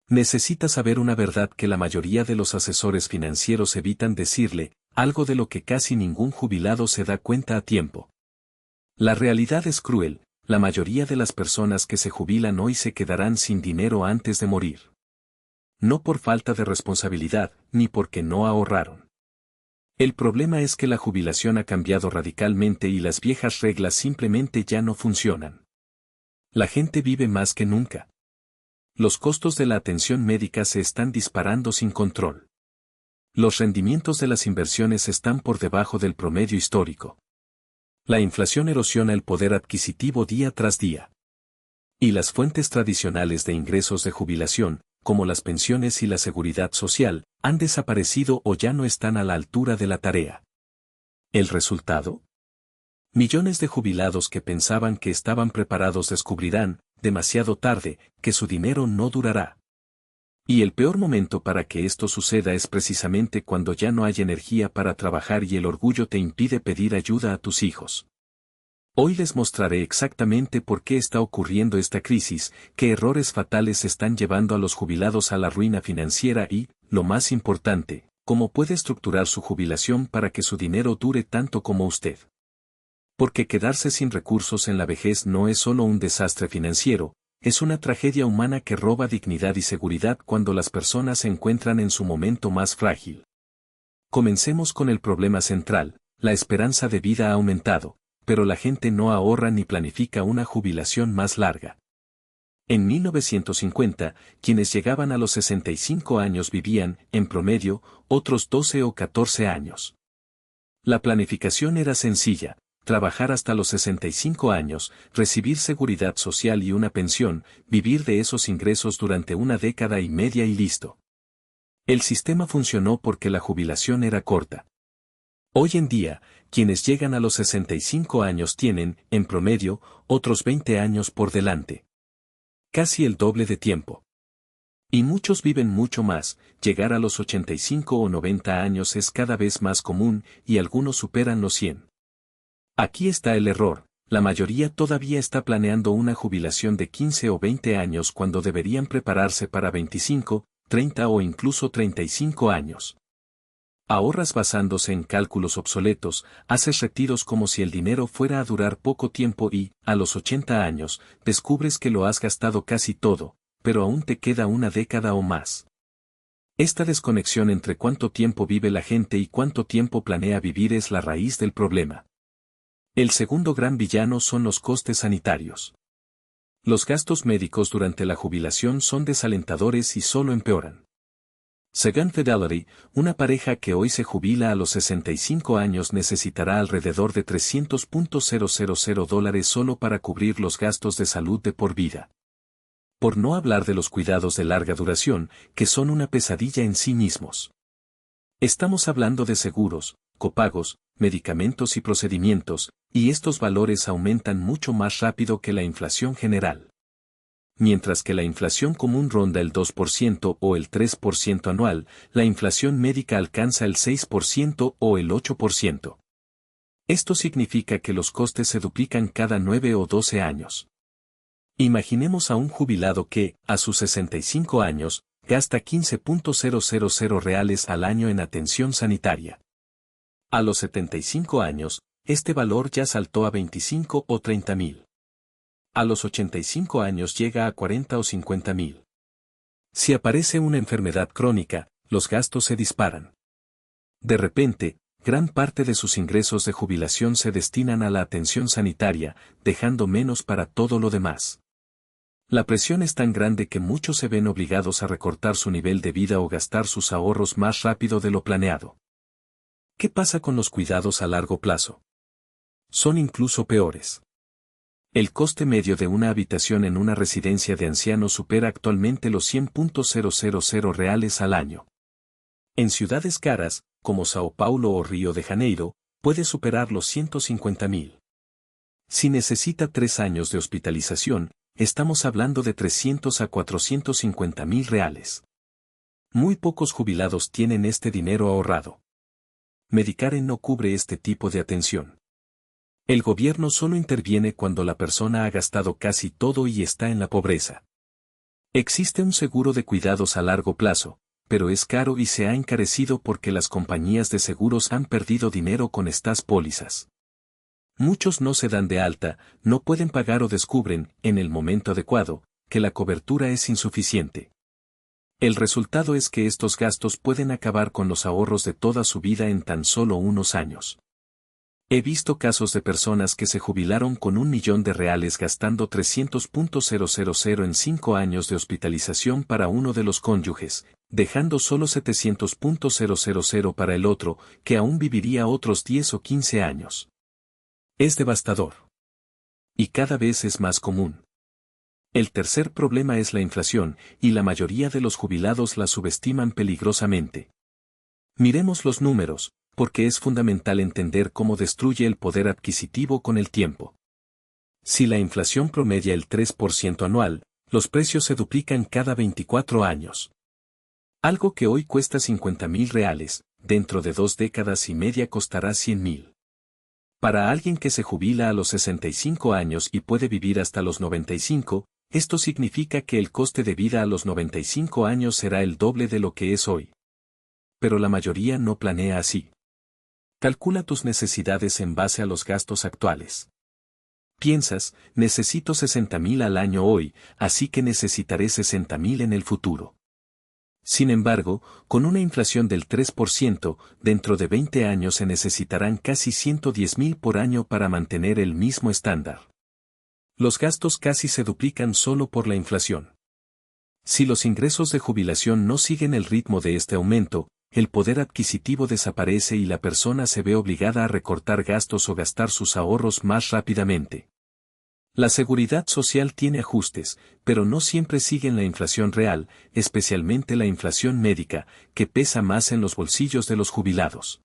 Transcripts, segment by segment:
Necesita saber una verdad que la mayoría de los asesores financieros evitan decirle, algo de lo que casi ningún jubilado se da cuenta a tiempo. La realidad es cruel, la mayoría de las personas que se jubilan hoy se quedarán sin dinero antes de morir. No por falta de responsabilidad, ni porque no ahorraron. El problema es que la jubilación ha cambiado radicalmente y las viejas reglas simplemente ya no funcionan. La gente vive más que nunca. Los costos de la atención médica se están disparando sin control. Los rendimientos de las inversiones están por debajo del promedio histórico. La inflación erosiona el poder adquisitivo día tras día. Y las fuentes tradicionales de ingresos de jubilación, como las pensiones y la seguridad social, han desaparecido o ya no están a la altura de la tarea. ¿El resultado? Millones de jubilados que pensaban que estaban preparados descubrirán, demasiado tarde, que su dinero no durará. Y el peor momento para que esto suceda es precisamente cuando ya no hay energía para trabajar y el orgullo te impide pedir ayuda a tus hijos. Hoy les mostraré exactamente por qué está ocurriendo esta crisis, qué errores fatales están llevando a los jubilados a la ruina financiera y, lo más importante, cómo puede estructurar su jubilación para que su dinero dure tanto como usted. Porque quedarse sin recursos en la vejez no es solo un desastre financiero, es una tragedia humana que roba dignidad y seguridad cuando las personas se encuentran en su momento más frágil. Comencemos con el problema central, la esperanza de vida ha aumentado, pero la gente no ahorra ni planifica una jubilación más larga. En 1950, quienes llegaban a los 65 años vivían, en promedio, otros 12 o 14 años. La planificación era sencilla: trabajar hasta los 65 años, recibir seguridad social y una pensión, vivir de esos ingresos durante una década y media y listo. El sistema funcionó porque la jubilación era corta. Hoy en día, quienes llegan a los 65 años tienen, en promedio, otros 20 años por delante. Casi el doble de tiempo. Y muchos viven mucho más, llegar a los 85 o 90 años es cada vez más común y algunos superan los 100. Aquí está el error: la mayoría todavía está planeando una jubilación de 15 o 20 años cuando deberían prepararse para 25, 30 o incluso 35 años. Ahorras basándose en cálculos obsoletos, haces retiros como si el dinero fuera a durar poco tiempo y, a los 80 años, descubres que lo has gastado casi todo, pero aún te queda una década o más. Esta desconexión entre cuánto tiempo vive la gente y cuánto tiempo planea vivir es la raíz del problema. El segundo gran villano son los costes sanitarios. Los gastos médicos durante la jubilación son desalentadores y solo empeoran. Según Fidelity, una pareja que hoy se jubila a los 65 años necesitará alrededor de $300,000 solo para cubrir los gastos de salud de por vida. Por no hablar de los cuidados de larga duración, que son una pesadilla en sí mismos. Estamos hablando de seguros, copagos, medicamentos y procedimientos, y estos valores aumentan mucho más rápido que la inflación general. Mientras que la inflación común ronda el 2% o el 3% anual, la inflación médica alcanza el 6% o el 8%. Esto significa que los costes se duplican cada 9 o 12 años. Imaginemos a un jubilado que, a sus 65 años, gasta $15,000 al año en atención sanitaria. A los 75 años, este valor ya saltó a 25 o 30,000. A los 85 años llega a 40 o 50,000. Si aparece una enfermedad crónica, los gastos se disparan. De repente, gran parte de sus ingresos de jubilación se destinan a la atención sanitaria, dejando menos para todo lo demás. La presión es tan grande que muchos se ven obligados a recortar su nivel de vida o gastar sus ahorros más rápido de lo planeado. ¿Qué pasa con los cuidados a largo plazo? Son incluso peores. El coste medio de una habitación en una residencia de ancianos supera actualmente los $100,000 al año. En ciudades caras, como Sao Paulo o Río de Janeiro, puede superar los 150,000. Si necesita 3 años de hospitalización, estamos hablando de 300 a 450,000 reales. Muy pocos jubilados tienen este dinero ahorrado. Medicare no cubre este tipo de atención. El gobierno solo interviene cuando la persona ha gastado casi todo y está en la pobreza. Existe un seguro de cuidados a largo plazo, pero es caro y se ha encarecido porque las compañías de seguros han perdido dinero con estas pólizas. Muchos no se dan de alta, no pueden pagar o descubren, en el momento adecuado, que la cobertura es insuficiente. El resultado es que estos gastos pueden acabar con los ahorros de toda su vida en tan solo unos años. He visto casos de personas que se jubilaron con $1.000.000 gastando 300.000 en 5 años de hospitalización para uno de los cónyuges, dejando solo 700.000 para el otro, que aún viviría otros 10 o 15 años. Es devastador. Y cada vez es más común. El tercer problema es la inflación, y la mayoría de los jubilados la subestiman peligrosamente. Miremos los números, porque es fundamental entender cómo destruye el poder adquisitivo con el tiempo. Si la inflación promedia el 3% anual, los precios se duplican cada 24 años. Algo que hoy cuesta $50.000, dentro de 2 décadas y media costará $100.000. Para alguien que se jubila a los 65 años y puede vivir hasta los 95, esto significa que el coste de vida a los 95 años será el doble de lo que es hoy. Pero la mayoría no planea así. Calcula tus necesidades en base a los gastos actuales. Piensas, necesito 60.000 al año hoy, así que necesitaré 60.000 en el futuro. Sin embargo, con una inflación del 3%, dentro de 20 años se necesitarán casi 110.000 por año para mantener el mismo estándar. Los gastos casi se duplican solo por la inflación. Si los ingresos de jubilación no siguen el ritmo de este aumento, el poder adquisitivo desaparece y la persona se ve obligada a recortar gastos o gastar sus ahorros más rápidamente. La seguridad social tiene ajustes, pero no siempre siguen la inflación real, especialmente la inflación médica, que pesa más en los bolsillos de los jubilados.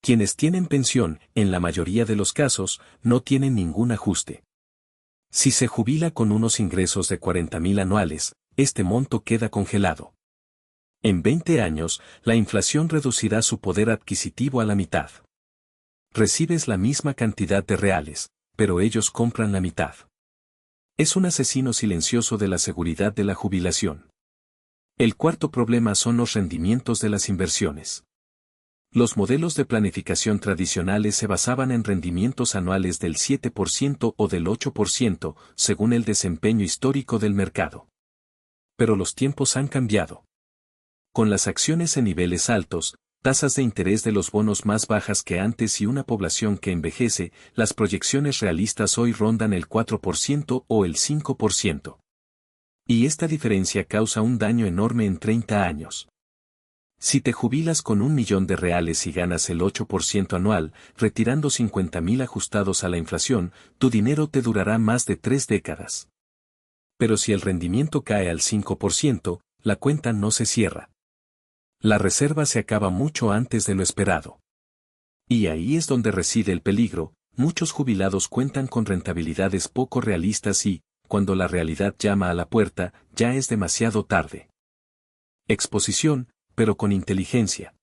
Quienes tienen pensión, en la mayoría de los casos, no tienen ningún ajuste. Si se jubila con unos ingresos de 40.000 anuales, este monto queda congelado. En 20 años, la inflación reducirá su poder adquisitivo a la mitad. Recibes la misma cantidad de reales, pero ellos compran la mitad. Es un asesino silencioso de la seguridad de la jubilación. El cuarto problema son los rendimientos de las inversiones. Los modelos de planificación tradicionales se basaban en rendimientos anuales del 7% o del 8%, según el desempeño histórico del mercado. Pero los tiempos han cambiado. Con las acciones en niveles altos, tasas de interés de los bonos más bajas que antes y una población que envejece, las proyecciones realistas hoy rondan el 4% o el 5%. Y esta diferencia causa un daño enorme en 30 años. Si te jubilas con $1.000.000 y ganas el 8% anual, retirando 50.000 ajustados a la inflación, tu dinero te durará más de 3 décadas. Pero si el rendimiento cae al 5%, la cuenta no se cierra. La reserva se acaba mucho antes de lo esperado. Y ahí es donde reside el peligro. Muchos jubilados cuentan con rentabilidades poco realistas y, cuando la realidad llama a la puerta, ya es demasiado tarde. Exposición, pero con inteligencia.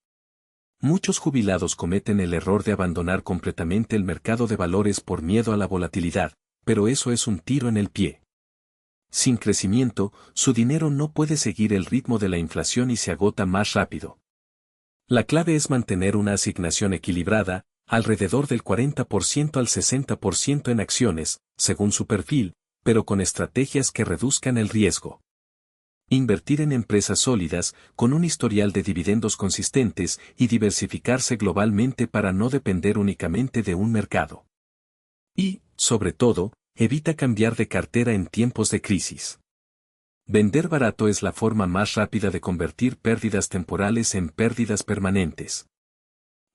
Muchos jubilados cometen el error de abandonar completamente el mercado de valores por miedo a la volatilidad, pero eso es un tiro en el pie. Sin crecimiento, su dinero no puede seguir el ritmo de la inflación y se agota más rápido. La clave es mantener una asignación equilibrada, alrededor del 40% al 60% en acciones, según su perfil, pero con estrategias que reduzcan el riesgo. Invertir en empresas sólidas, con un historial de dividendos consistentes y diversificarse globalmente para no depender únicamente de un mercado. Y, sobre todo, evita cambiar de cartera en tiempos de crisis. Vender barato es la forma más rápida de convertir pérdidas temporales en pérdidas permanentes.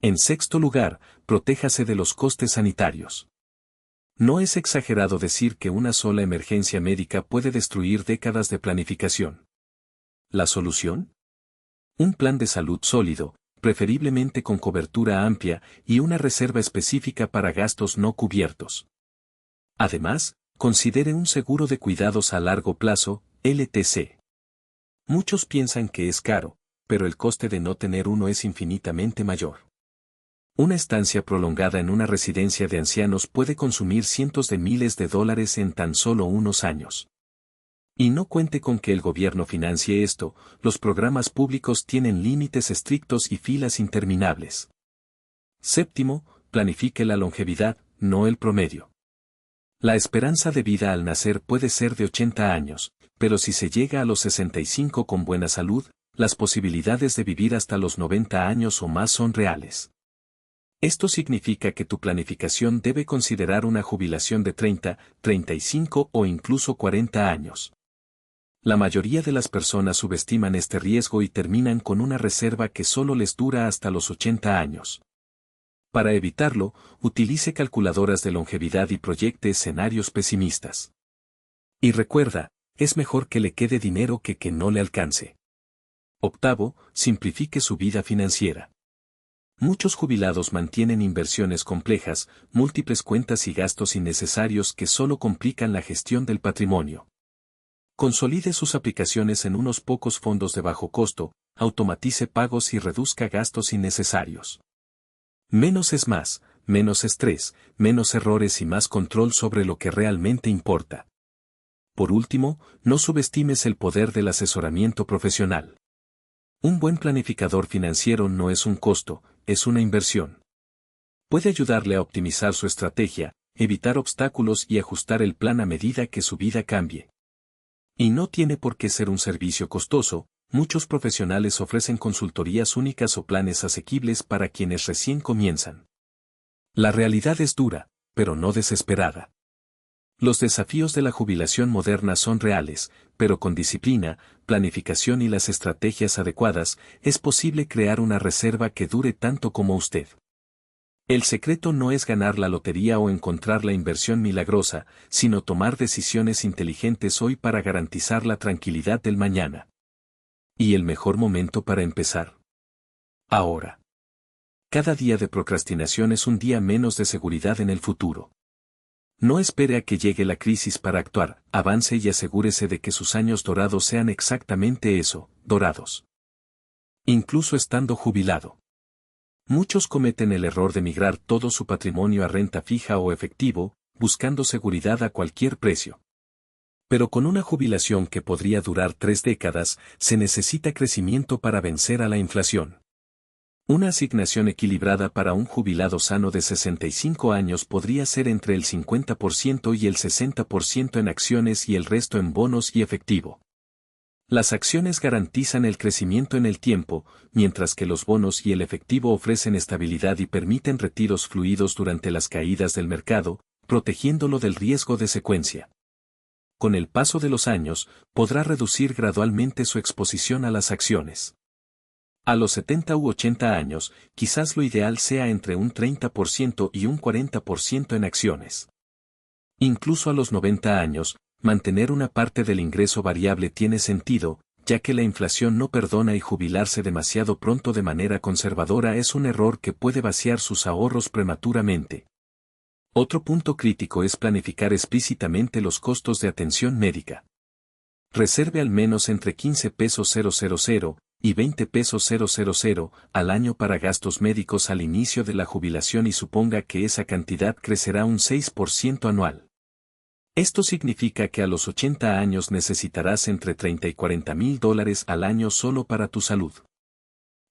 En sexto lugar, protéjase de los costes sanitarios. No es exagerado decir que una sola emergencia médica puede destruir décadas de planificación. ¿La solución? Un plan de salud sólido, preferiblemente con cobertura amplia y una reserva específica para gastos no cubiertos. Además, considere un seguro de cuidados a largo plazo, LTC. Muchos piensan que es caro, pero el coste de no tener uno es infinitamente mayor. Una estancia prolongada en una residencia de ancianos puede consumir cientos de miles de dólares en tan solo unos años. Y no cuente con que el gobierno financie esto, los programas públicos tienen límites estrictos y filas interminables. Séptimo, planifique la longevidad, no el promedio. La esperanza de vida al nacer puede ser de 80 años, pero si se llega a los 65 con buena salud, las posibilidades de vivir hasta los 90 años o más son reales. Esto significa que tu planificación debe considerar una jubilación de 30, 35 o incluso 40 años. La mayoría de las personas subestiman este riesgo y terminan con una reserva que solo les dura hasta los 80 años. Para evitarlo, utilice calculadoras de longevidad y proyecte escenarios pesimistas. Y recuerda, es mejor que le quede dinero que no le alcance. Octavo, simplifique su vida financiera. Muchos jubilados mantienen inversiones complejas, múltiples cuentas y gastos innecesarios que solo complican la gestión del patrimonio. Consolide sus aplicaciones en unos pocos fondos de bajo costo, automatice pagos y reduzca gastos innecesarios. Menos es más, menos estrés, menos errores y más control sobre lo que realmente importa. Por último, no subestimes el poder del asesoramiento profesional. Un buen planificador financiero no es un costo, es una inversión. Puede ayudarle a optimizar su estrategia, evitar obstáculos y ajustar el plan a medida que su vida cambie. Y no tiene por qué ser un servicio costoso. Muchos profesionales ofrecen consultorías únicas o planes asequibles para quienes recién comienzan. La realidad es dura, pero no desesperada. Los desafíos de la jubilación moderna son reales, pero con disciplina, planificación y las estrategias adecuadas, es posible crear una reserva que dure tanto como usted. El secreto no es ganar la lotería o encontrar la inversión milagrosa, sino tomar decisiones inteligentes hoy para garantizar la tranquilidad del mañana. ¿Y el mejor momento para empezar? Ahora. Cada día de procrastinación es un día menos de seguridad en el futuro. No espere a que llegue la crisis para actuar, avance y asegúrese de que sus años dorados sean exactamente eso, dorados. Incluso estando jubilado. Muchos cometen el error de migrar todo su patrimonio a renta fija o efectivo, buscando seguridad a cualquier precio. Pero con una jubilación que podría durar 3 décadas, se necesita crecimiento para vencer a la inflación. Una asignación equilibrada para un jubilado sano de 65 años podría ser entre el 50% y el 60% en acciones y el resto en bonos y efectivo. Las acciones garantizan el crecimiento en el tiempo, mientras que los bonos y el efectivo ofrecen estabilidad y permiten retiros fluidos durante las caídas del mercado, protegiéndolo del riesgo de secuencia. Con el paso de los años, podrá reducir gradualmente su exposición a las acciones. A los 70 u 80 años, quizás lo ideal sea entre un 30% y un 40% en acciones. Incluso a los 90 años, mantener una parte del ingreso variable tiene sentido, ya que la inflación no perdona y jubilarse demasiado pronto de manera conservadora es un error que puede vaciar sus ahorros prematuramente. Otro punto crítico es planificar explícitamente los costos de atención médica. Reserve al menos entre 15 pesos 000 y 20 pesos 000 al año para gastos médicos al inicio de la jubilación y suponga que esa cantidad crecerá un 6% anual. Esto significa que a los 80 años necesitarás entre 30 y 40 mil dólares al año solo para tu salud.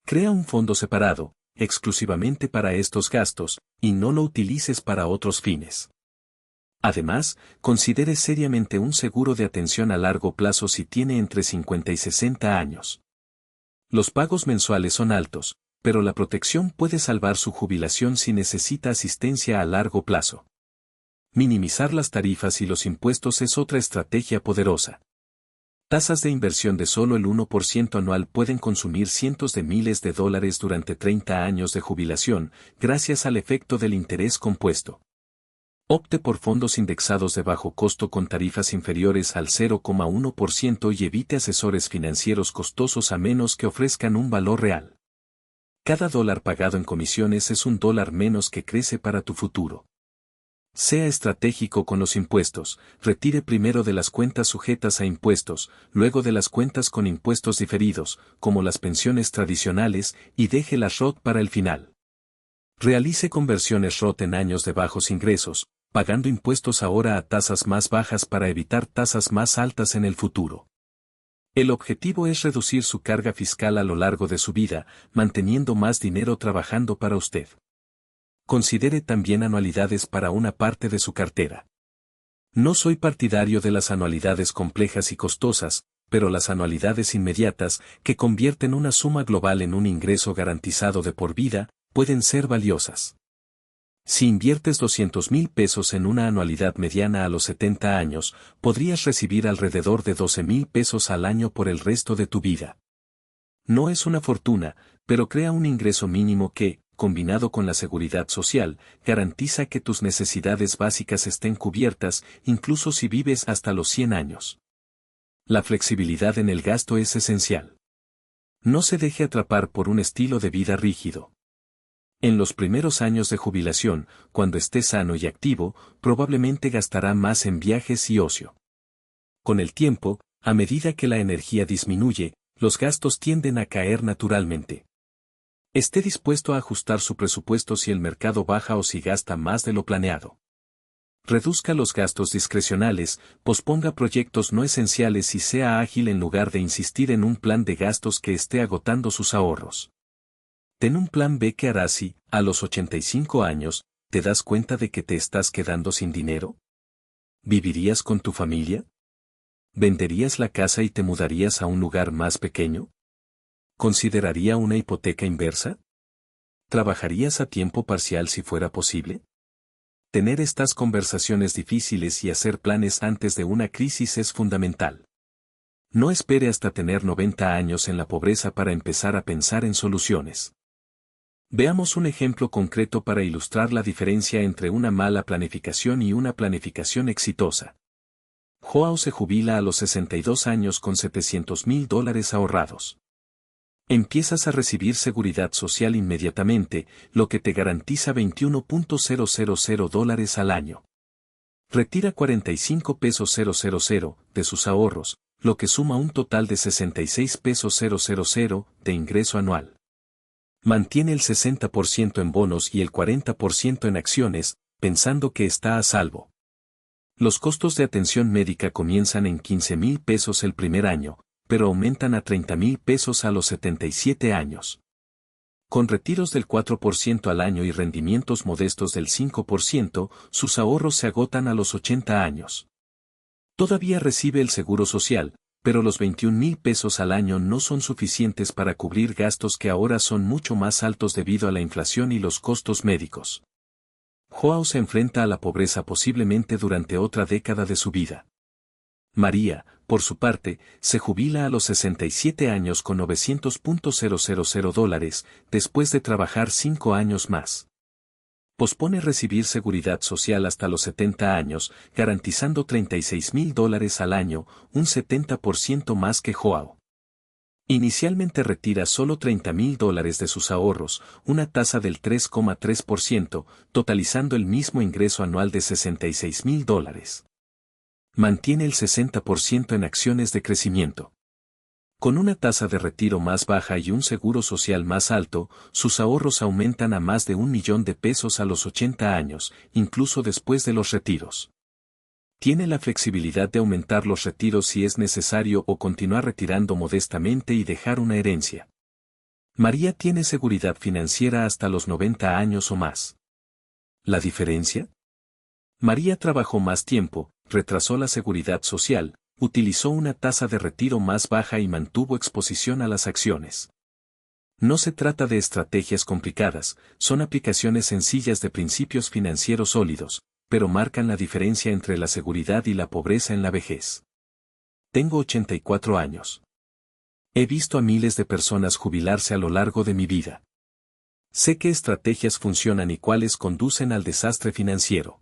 Crea un fondo separado, exclusivamente para estos gastos, y no lo utilices para otros fines. Además, considere seriamente un seguro de atención a largo plazo si tiene entre 50 y 60 años. Los pagos mensuales son altos, pero la protección puede salvar su jubilación si necesita asistencia a largo plazo. Minimizar las tarifas y los impuestos es otra estrategia poderosa. Tasas de inversión de solo el 1% anual pueden consumir cientos de miles de dólares durante 30 años de jubilación, gracias al efecto del interés compuesto. Opte por fondos indexados de bajo costo con tarifas inferiores al 0,1% y evite asesores financieros costosos a menos que ofrezcan un valor real. Cada dólar pagado en comisiones es un dólar menos que crece para tu futuro. Sea estratégico con los impuestos, retire primero de las cuentas sujetas a impuestos, luego de las cuentas con impuestos diferidos, como las pensiones tradicionales, y deje las ROT para el final. Realice conversiones ROT en años de bajos ingresos, pagando impuestos ahora a tasas más bajas para evitar tasas más altas en el futuro. El objetivo es reducir su carga fiscal a lo largo de su vida, manteniendo más dinero trabajando para usted. Considere también anualidades para una parte de su cartera. No soy partidario de las anualidades complejas y costosas, pero las anualidades inmediatas, que convierten una suma global en un ingreso garantizado de por vida, pueden ser valiosas. Si inviertes 200,000 pesos en una anualidad mediana a los 70 años, podrías recibir alrededor de 12,000 pesos al año por el resto de tu vida. No es una fortuna, pero crea un ingreso mínimo que, combinado con la seguridad social, garantiza que tus necesidades básicas estén cubiertas, incluso si vives hasta los 100 años. La flexibilidad en el gasto es esencial. No se deje atrapar por un estilo de vida rígido. En los primeros años de jubilación, cuando esté sano y activo, probablemente gastará más en viajes y ocio. Con el tiempo, a medida que la energía disminuye, los gastos tienden a caer naturalmente. Esté dispuesto a ajustar su presupuesto si el mercado baja o si gasta más de lo planeado. Reduzca los gastos discrecionales, posponga proyectos no esenciales y sea ágil en lugar de insistir en un plan de gastos que esté agotando sus ahorros. Ten un plan B que harás si, a los 85 años, te das cuenta de que te estás quedando sin dinero. ¿Vivirías con tu familia? ¿Venderías la casa y te mudarías a un lugar más pequeño? ¿Consideraría una hipoteca inversa? ¿Trabajarías a tiempo parcial si fuera posible? Tener estas conversaciones difíciles y hacer planes antes de una crisis es fundamental. No espere hasta tener 90 años en la pobreza para empezar a pensar en soluciones. Veamos un ejemplo concreto para ilustrar la diferencia entre una mala planificación y una planificación exitosa. Joao se jubila a los 62 años con $700,000 ahorrados. Empiezas a recibir seguridad social inmediatamente, lo que te garantiza $21,000 al año. Retira 45 pesos 000 de sus ahorros, lo que suma un total de 66 pesos 000 de ingreso anual. Mantiene el 60% en bonos y el 40% en acciones, pensando que está a salvo. Los costos de atención médica comienzan en 15,000 pesos el primer año, pero aumentan a 30,000 pesos a los 77 años. Con retiros del 4% al año y rendimientos modestos del 5%, sus ahorros se agotan a los 80 años. Todavía recibe el seguro social, pero los 21,000 pesos al año no son suficientes para cubrir gastos que ahora son mucho más altos debido a la inflación y los costos médicos. Joao se enfrenta a la pobreza posiblemente durante otra década de su vida. María, por su parte, se jubila a los 67 años con $900,000 después de trabajar 5 años más. Pospone recibir seguridad social hasta los 70 años, garantizando $36,000 al año, un 70% más que Joao. Inicialmente retira solo $30,000 de sus ahorros, una tasa del 3,3%, totalizando el mismo ingreso anual de $66,000. Mantiene el 60% en acciones de crecimiento. Con una tasa de retiro más baja y un seguro social más alto, sus ahorros aumentan a más de $1,000,000 a los 80 años, incluso después de los retiros. Tiene la flexibilidad de aumentar los retiros si es necesario o continuar retirando modestamente y dejar una herencia. María tiene seguridad financiera hasta los 90 años o más. ¿La diferencia? María trabajó más tiempo, retrasó la seguridad social, utilizó una tasa de retiro más baja y mantuvo exposición a las acciones. No se trata de estrategias complicadas, son aplicaciones sencillas de principios financieros sólidos, pero marcan la diferencia entre la seguridad y la pobreza en la vejez. Tengo 84 años. He visto a miles de personas jubilarse a lo largo de mi vida. Sé qué estrategias funcionan y cuáles conducen al desastre financiero.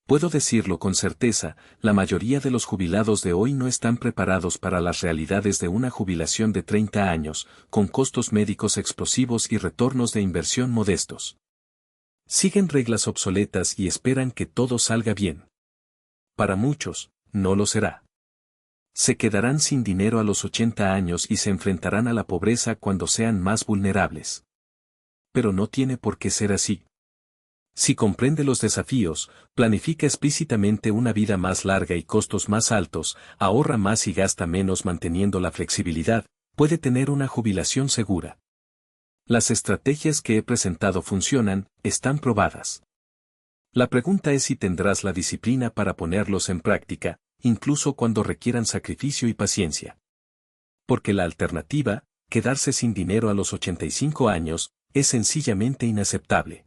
Puedo decirlo con certeza, la mayoría de los jubilados de hoy no están preparados para las realidades de una jubilación de 30 años, con costos médicos explosivos y retornos de inversión modestos. Siguen reglas obsoletas y esperan que todo salga bien. Para muchos, no lo será. Se quedarán sin dinero a los 80 años y se enfrentarán a la pobreza cuando sean más vulnerables. Pero no tiene por qué ser así. Si comprende los desafíos, planifica explícitamente una vida más larga y costos más altos, ahorra más y gasta menos manteniendo la flexibilidad, puede tener una jubilación segura. Las estrategias que he presentado funcionan, están probadas. La pregunta es si tendrás la disciplina para ponerlos en práctica, incluso cuando requieran sacrificio y paciencia. Porque la alternativa, quedarse sin dinero a los 85 años, es sencillamente inaceptable.